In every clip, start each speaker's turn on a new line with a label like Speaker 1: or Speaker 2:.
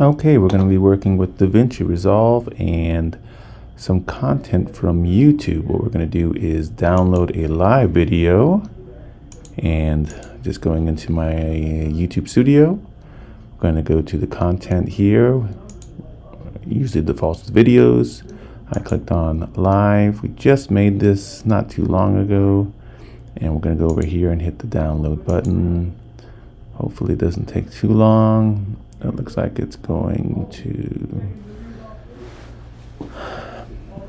Speaker 1: Okay, we're going to be working with DaVinci Resolve and some content from YouTube. What we're going to do is download a live video, and just going into my YouTube studio, I'm going to go to the content here. Usually defaults to videos. I clicked on live. We just made this not too long ago, and we're going to go over here and hit the download button. Hopefully it doesn't take too long. It looks like it's going to.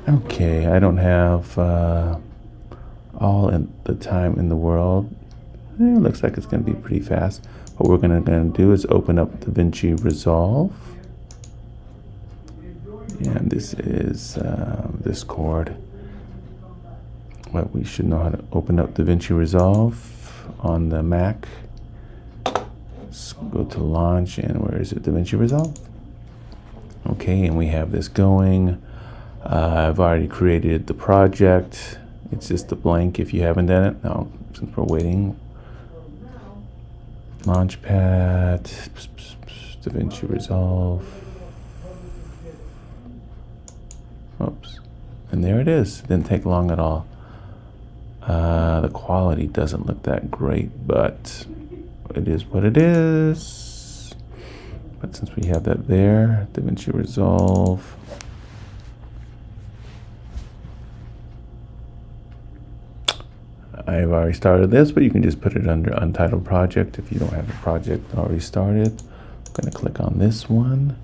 Speaker 1: Okay, I don't have all the time in the world. It looks like it's going to be pretty fast. What we're going to do is open up DaVinci Resolve. And this is Discord. But we should know how to open up DaVinci Resolve on the Mac. Let's go to launch, and where is it? DaVinci Resolve. Okay, and we have this going. I've already created the project. It's just a blank if you haven't done it. Now, since we're waiting. Launchpad, DaVinci Resolve. Oops. And there it is. Didn't take long at all. The quality doesn't look that great, but it is what it is. But since we have that there, DaVinci Resolve. I've already started this, but you can just put it under Untitled Project if you don't have a project already started. I'm going to click on this one.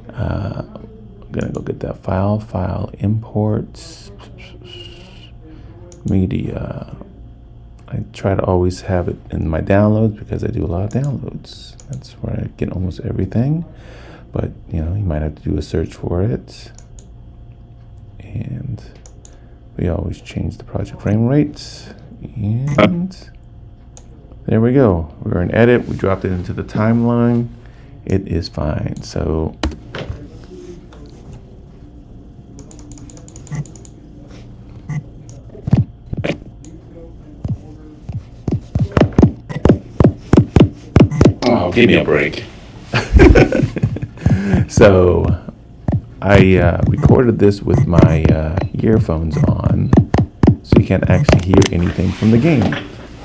Speaker 1: I'm going to go get that file imports, media. I try to always have it in my downloads because I do a lot of downloads. That's where I get almost everything. But, you might have to do a search for it. And we always change the project frame rates. And there we go. We're in edit. We dropped it into the timeline. It is fine. So give me a break. So I recorded this with my earphones on, so you can't actually hear anything from the game,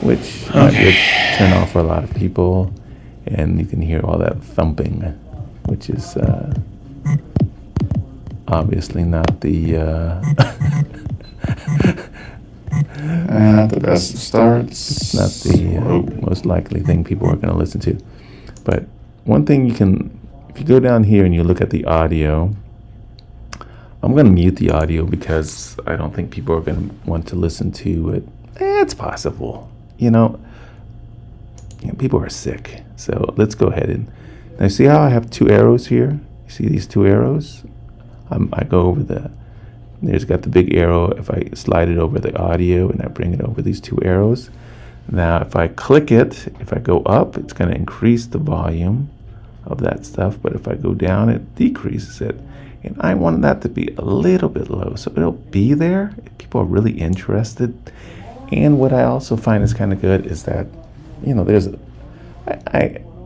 Speaker 1: which might be a turn off for a lot of people, and you can hear all that thumping, which is obviously not the
Speaker 2: not the best of starts.
Speaker 1: It's not the most likely thing people are going to listen to. But one thing you can, if you go down here and you look at the audio, I'm going to mute the audio because I don't think people are going to want to listen to it. It's possible. People are sick. So let's go ahead and, now see how I have two arrows here? You see these two arrows? I go over there's got the big arrow. If I slide it over the audio and I bring it over these two arrows. Now, if I click it, if I go up, it's going to increase the volume of that stuff. But if I go down, it decreases it. And I want that to be a little bit low. So it'll be there if people are really interested. And what I also find is kind of good is that, it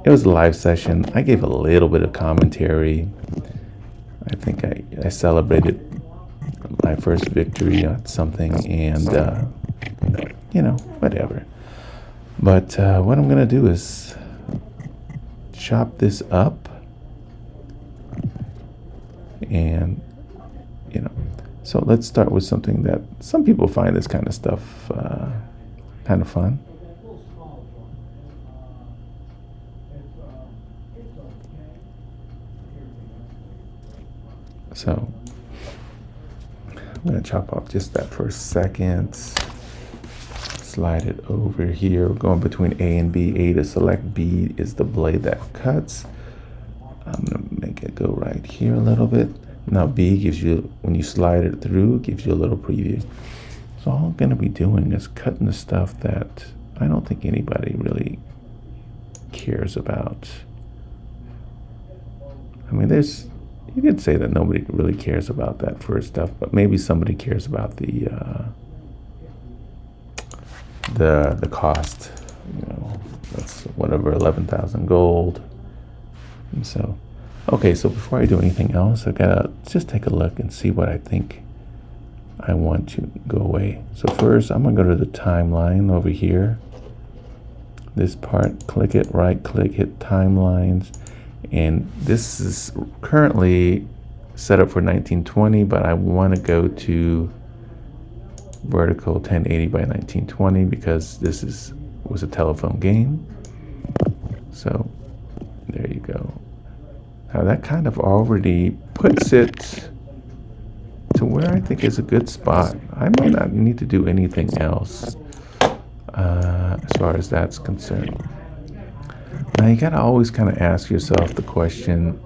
Speaker 1: was a live session. I gave a little bit of commentary. I think I celebrated my first victory on something, and whatever. But what I'm gonna do is chop this up, and so let's start with something that some people find this kind of stuff kind of fun. So I'm going to chop off just that first second, slide it over here. We're going between A and B. A to select, B is the blade that cuts. I'm going to make it go right here a little bit. Now B gives you, when you slide it through, gives you a little preview. So all I'm going to be doing is cutting the stuff that I don't think anybody really cares about. I mean, you could say that nobody really cares about that first stuff, but maybe somebody cares about the cost. That's whatever, 11,000 gold. And so Okay, so before I do anything else, I gotta just take a look and see what I think I want to go away. So first, I'm gonna go to the timeline over here. This part, click it, right click, hit timelines. And this is currently set up for 1920, but I want to go to vertical 1080 by 1920 because this was a telephone game. So there you go. Now that kind of already puts it to where I think is a good spot. I might not need to do anything else as far as that's concerned. Now you gotta always kind of ask yourself the question,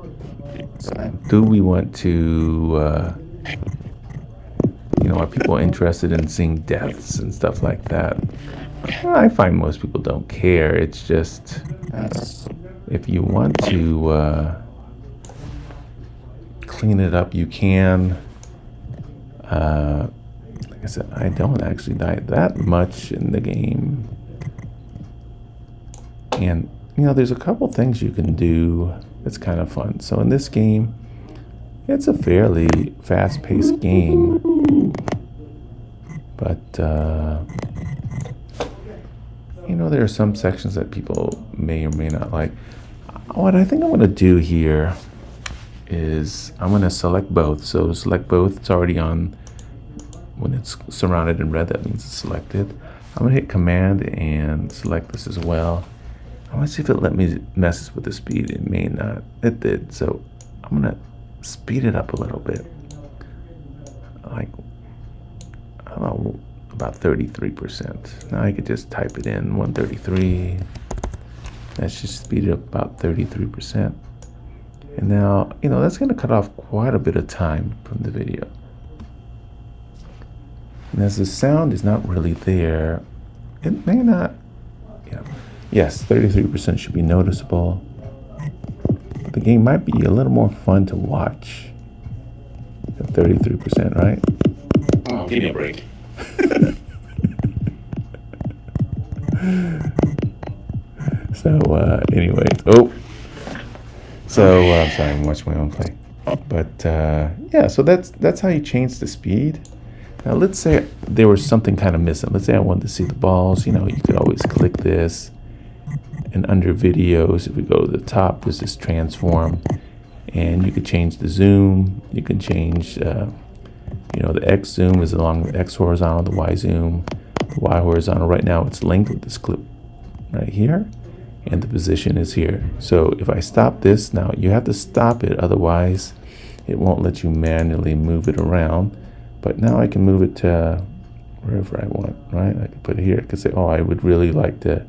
Speaker 1: do we want to, are people interested in seeing deaths and stuff like that? I find most people don't care. It's just, if you want to clean it up, you can. Like I said, I don't actually die that much in the game. And, there's a couple things you can do that's kind of fun. So in this game, it's a fairly fast-paced game. But, there are some sections that people may or may not like. What I think I'm going to do here is I'm going to select both. So select both. It's already on. When it's surrounded in red, that means it's selected. I'm going to hit Command and select this as well. I want to see if it let me messes with the speed. It may not. It did. So I'm going to speed it up a little bit. Like, about 33%. Now I could just type it in, 133. That should speed it up about 33%. And now, that's going to cut off quite a bit of time from the video. And as the sound is not really there, it may not, yes, 33% should be noticeable. The game might be a little more fun to watch at 33%, right?
Speaker 2: Oh, give me a break.
Speaker 1: So, anyway, I'm sorry, I'm watching my own play. But, yeah, so that's how you change the speed. Now, let's say there was something kind of missing. Let's say I wanted to see the balls. You could always click this. And under videos, if we go to the top, there's this transform. And you could change the zoom. You can change, the X zoom is along the X horizontal, the Y zoom, the Y horizontal. Right now, it's linked with this clip right here. And the position is here. So if I stop this, now you have to stop it. Otherwise, it won't let you manually move it around. But now I can move it to wherever I want, right? I can put it here. I could say, I would really like to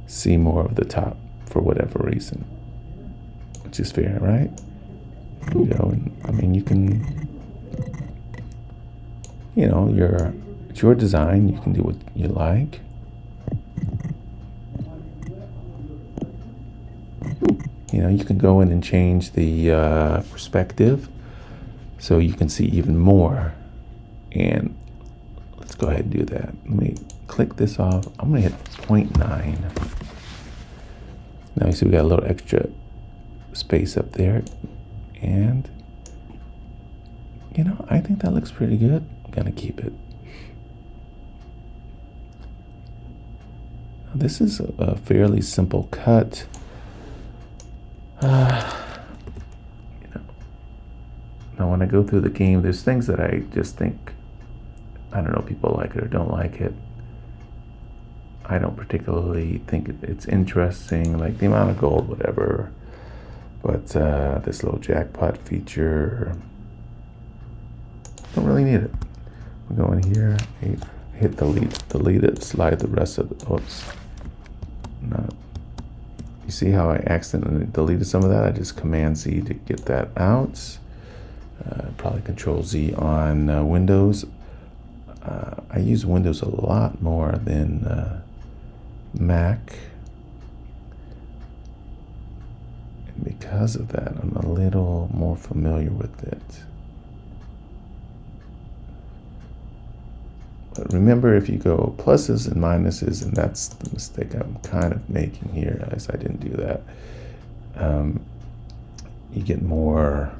Speaker 1: see more of the top for whatever reason, which is fair, right? You go, and you can, it's your design. You can do what you like. You can go in and change the perspective so you can see even more. And let's go ahead and do that. Let me click this off. I'm going to hit 0.9. Now you see we got a little extra space up there. And, I think that looks pretty good. I'm going to keep it. Now, this is a fairly simple cut. Now when I go through the game, there's things that I just think, I don't know, people like it or don't like it. I don't particularly think it's interesting, like the amount of gold, whatever. But this little jackpot feature, don't really need it. We go in here, hit delete it, slide the rest of the, oops. No. You see how I accidentally deleted some of that? I just Command Z to get that out. Probably Control Z on Windows. I use Windows a lot more than Mac. And because of that, I'm a little more familiar with it. But remember, if you go pluses and minuses, and that's the mistake I'm kind of making here, as I didn't do that. you get more.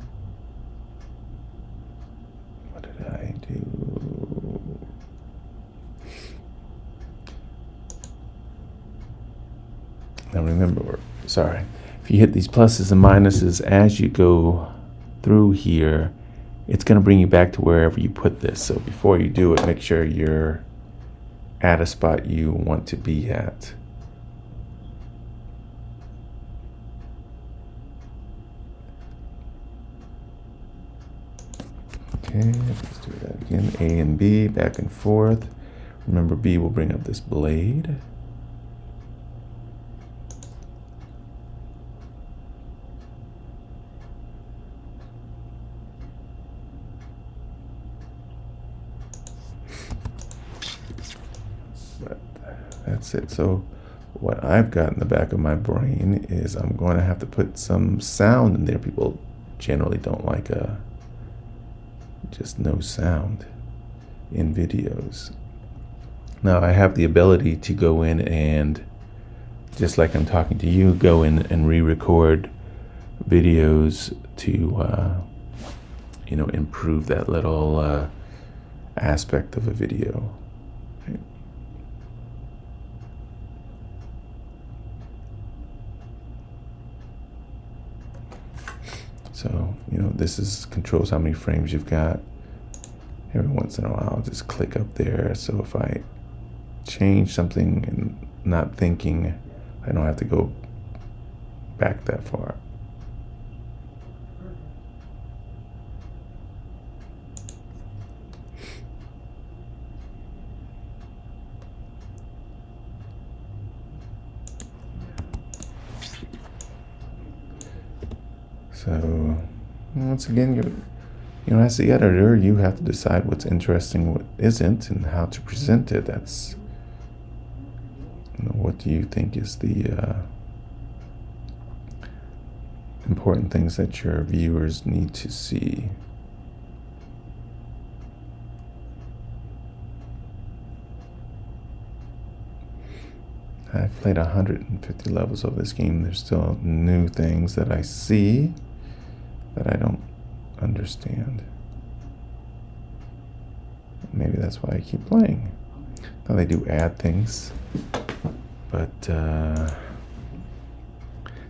Speaker 1: What did I do? Now remember, sorry, if you hit these pluses and minuses as you go through here, it's going to bring you back to wherever you put this. So before you do it, make sure you're at a spot you want to be at. Okay, let's do that again. A and B, back and forth. Remember, B will bring up this blade. But that's it. So what I've got in the back of my brain is I'm going to have to put some sound in there. People generally don't like just no sound in videos. Now I have the ability to go in and, just like I'm talking to you, go in and re-record videos to improve that little aspect of a video. Right. So, this controls how many frames you've got. Every once in a while, I'll just click up there. So if I change something and not thinking, I don't have to go back that far. So once again, as the editor, you have to decide what's interesting, what isn't, and how to present it. That's, what do you think is the important things that your viewers need to see? I've played 150 levels of this game. There's still new things that I see that I don't understand. Maybe that's why I keep playing. Now they do add things, but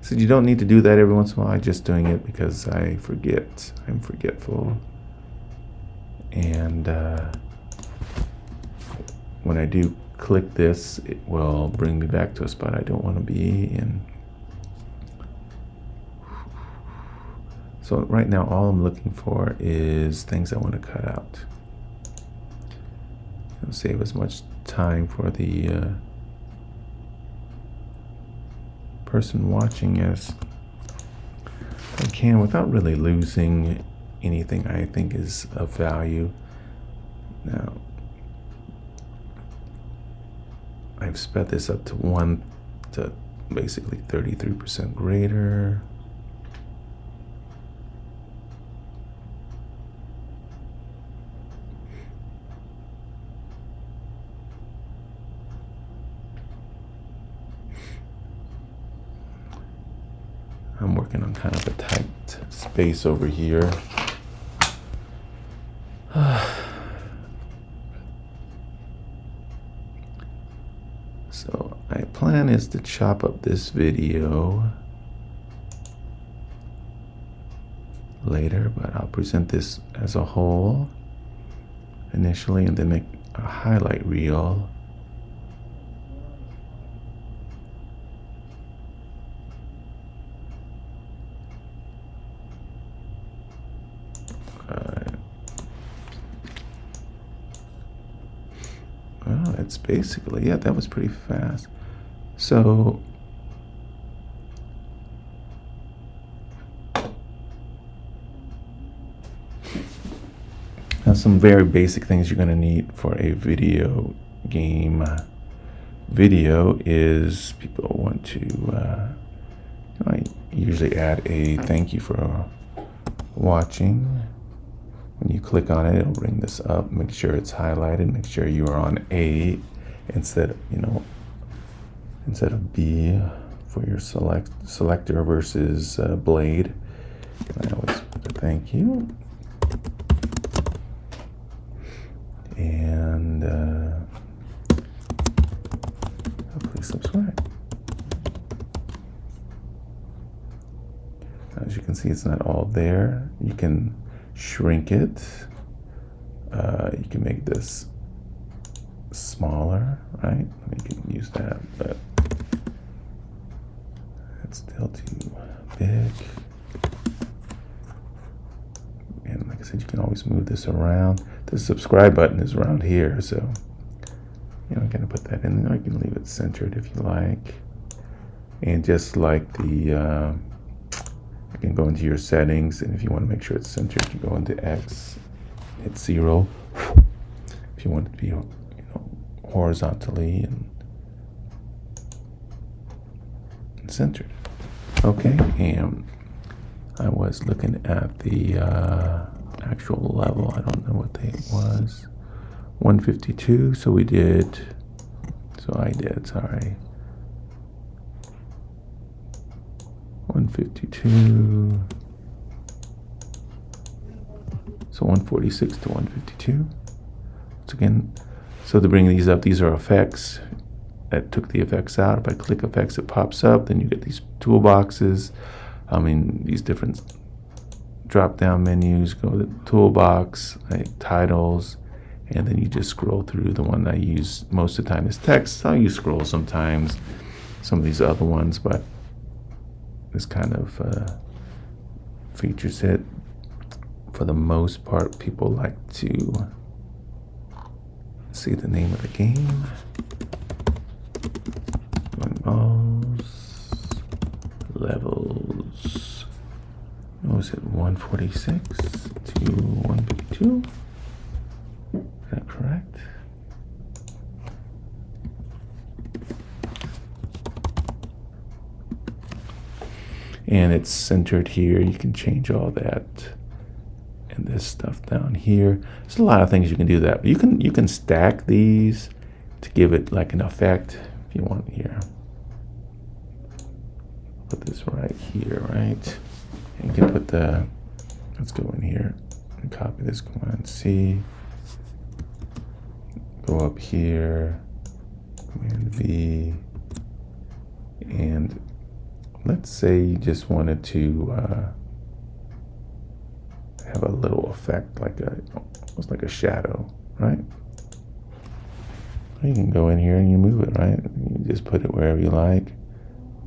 Speaker 1: so you don't need to do that every once in a while. I'm just doing it because I forget. I'm forgetful, and when I do click this, it will bring me back to a spot I don't want to be in. So right now, all I'm looking for is things I want to cut out. It'll save as much time for the person watching as I can without really losing anything I think is of value. Now, I've sped this up to basically 33% greater. I'm working on kind of a tight space over here. So my plan is to chop up this video later, but I'll present this as a whole initially and then make a highlight reel. Well, that's basically, yeah, that was pretty fast. So now some very basic things you're going to need for a video game video is people want to I usually add a thank you for watching. When you click on it, it'll bring this up. Make sure it's highlighted. Make sure you are on A instead of B for your selector versus blade. I always thank you. And please subscribe. As you can see, it's not all there. You can shrink it. You can make this smaller, right? You can use that, but it's still too big. And like I said, you can always move this around. The subscribe button is around here, so I'm gonna put that in there. You can leave it centered if you like. And just like the, you can go into your settings, and if you want to make sure it's centered, you go into X, hit 0. If you want it to be, horizontally and centered. Okay, and I was looking at the actual level. I don't know what it was. 152. So I did. Sorry. 152. So 146 to 152. Once again, so to bring these up, these are effects. That took the effects out. If I click effects, it pops up. Then you get these toolboxes. These different drop-down menus. Go to the toolbox, like titles, and then you just scroll through. The one I use most of the time is text. I'll use scroll sometimes, some of these other ones, but this kind of features it. For the most part, people like to see the name of the game. Balls, levels. What was it? 146 to 152. Is that correct? And it's centered here. You can change all that. And this stuff down here. There's a lot of things you can do that. But you can stack these to give it like an effect if you want here. Put this right here, right? And you can put the, let's go in here and copy this, Command C. Go up here, Command V. And let's say you just wanted to have a little effect, almost like a shadow, right? You can go in here and you move it, right? You just put it wherever you like.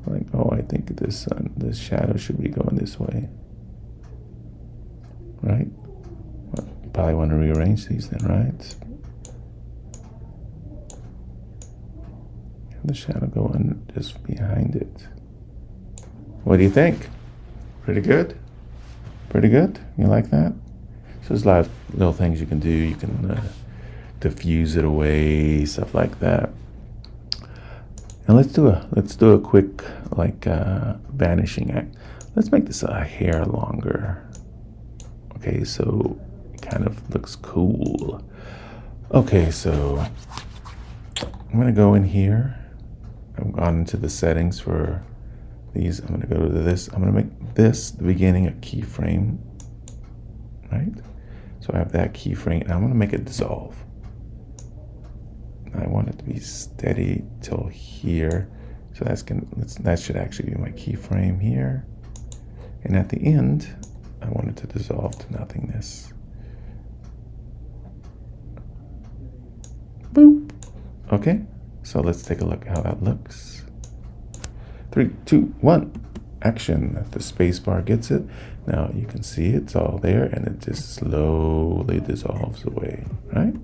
Speaker 1: Like, oh, I think this shadow should be going this way, right? Well, you probably want to rearrange these then, right? Have the shadow go on just behind it. What do you think? Pretty good? Pretty good? You like that? So there's a lot of little things you can do. You can diffuse it away, stuff like that. And let's do a quick vanishing act. Let's make this a hair longer. Okay, so it kind of looks cool. Okay, so I'm gonna go in here. I've gone into the settings for these. I'm gonna go to this. I'm gonna make this the beginning a keyframe, right? So I have that keyframe, and I'm gonna make it dissolve. I want it to be steady till here. So that should actually be my keyframe here. And at the end, I want it to dissolve to nothingness. Boop. Okay, so let's take a look at how that looks. 3, 2, 1, action. The space bar gets it. Now you can see it's all there, and it just slowly dissolves away, right?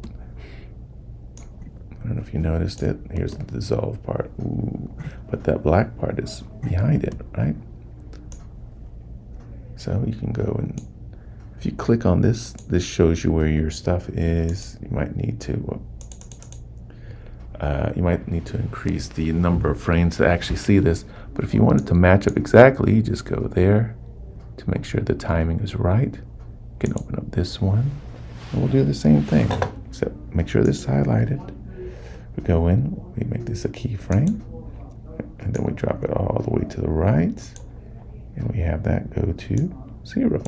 Speaker 1: I don't know if you noticed it. Here's the dissolve part. Ooh, but that black part is behind it, right? So you can go and, if you click on this, this shows you where your stuff is. You might need to increase the number of frames to actually see this. But if you want it to match up exactly, you just go there to make sure the timing is right. You can open up this one, and we'll do the same thing, except make sure this is highlighted. We go in, we make this a keyframe, and then we drop it all the way to the right, and we have that go to 0.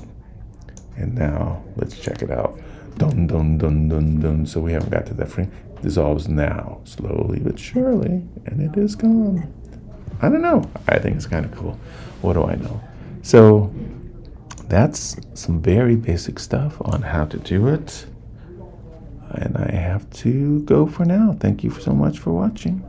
Speaker 1: And now let's check it out. Dun, dun, dun, dun, dun. So we haven't got to that frame. Dissolves now, slowly but surely, and it is gone. I don't know. I think it's kind of cool. What do I know? So that's some very basic stuff on how to do it. And I have to go for now. Thank you so much for watching.